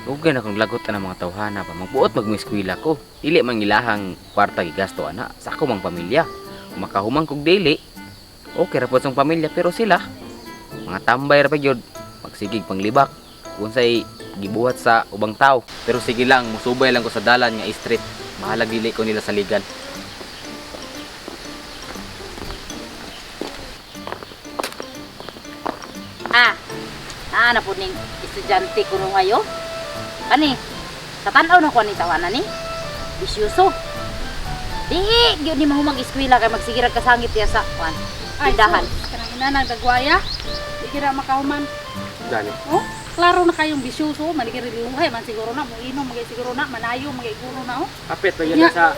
Ugay na kung lagot na ng mga tawhana pa. Magbuot mag-eskwela ko. Dili man ilahang kwarta gigasto ana. Sa ako mang pamilya. Kung makahumang kog dili, okay ra po sa pamilya. Pero sila, mga tambay ra pa gyud. Magsigig panglibak. Kung sa'y gibuhat sa ubang tao. Pero sige lang, musubay lang ko sa dalan nga street. Mahalag dili ko nila saligan. Na po ning estudyante ko nung ngayon. Ani, katanaw na ko ni tawanan ni. Bisyoso. Di, yun ni mahumang eskwela kay magsigirag kasangit ya sa kwan. Tindahan. Kanang ina nang dagwaya. Di kira makahuman. Gani. Oh, klaro na kayong bisyoso, maligiri diunghay man siguro na mo inom magay siguro na manayo magay guro na oh. Kapit pa Ya. yan sa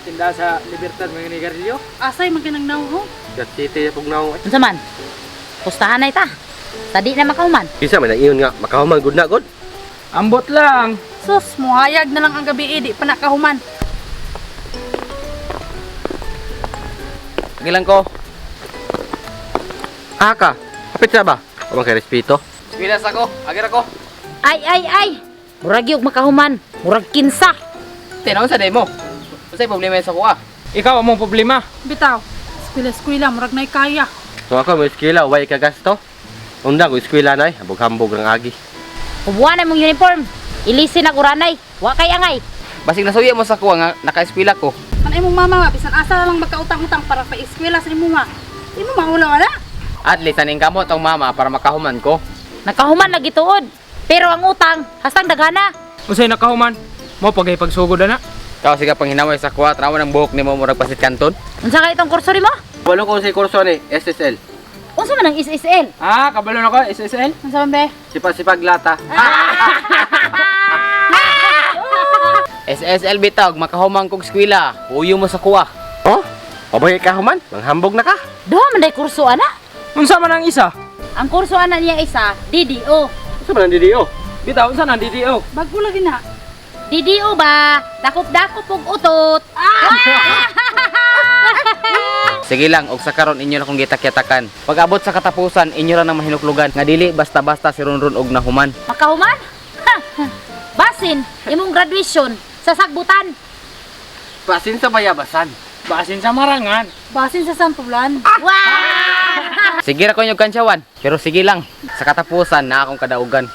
tinda sa Libertad mga nigarilyo. Asay magkanang naw oh. Gat city pugnaw. Unsa man? Pustahan na ita. Tadi na makahuman. Bisa man iyon nga makahuman gud na gud. Ambot lang. Sus, muhayag na lang ang gabi di pa nakahuman. Sige lang ko. Aka, kapit sa ba? Kamang kay respeto. Eskwela sa ko. Agir ako. Ay. Murag yung makahuman. Murag kinsa. Tinaw sa demo. Unsay problema sa kuha? Ikaw among problema. Bitaw. Eskwela murag nay kaya. So ako mo eskwela way ka gasto. Undang ko eskwela nay, hambog-hambog ng agi. Ubuan na mong uniform. Ilisin na kuranay. Wa kay angay. Basig nasuya mo sa kuha nga naka-eskwela ko. Kan imong mama bisan asa na lang magkautang-utang para pa eskwela sa imong ma. Imo maulaw wala. At least aning kamot ang mama para makahuman ko. Nakahuman lagi tuod. Pero ang utang, hastang daghana. Usay nakahuman. Mo pagay pagsugod na. Ikaw siga panghinaway sa kuha. Trawa ng buhok ni mo murag pasit kanton. Unsa ka itong kurso nimo? Walo ko sa kurso ni SSL. Unsa man ang SSL? Kabalo na ko SSL. Unsa man be? Sipag-sipag lata. SSL bitag makahumang kog eskwela. Uyo mo sa kuha. Oh? Pabay ka human, manghambog na ka. Duha man day kurso ana. Unsa man ang isa? Ang kurso ana niya isa, DDO. Sa man ang didiyo? Bitaw unsa nang DDO? Bago lagi na. DDO ba? Dakop-dakop og utot. Sige lang, og sa karon inyo na kong gitak-yatakan. Pag abot sa katapusan, inyo ra nang mahinuklugan. Nga dili basta-basta si Ronron og nahuman. Makahuman? Basin, imong graduation sa sagbutan. Pasin sa bayabasan. Basin sa marangan. Basin sa Santulan. Wow! Sige ra ko inyong kansyawan. Pero sige lang, sa katapusan na akong kadaugan.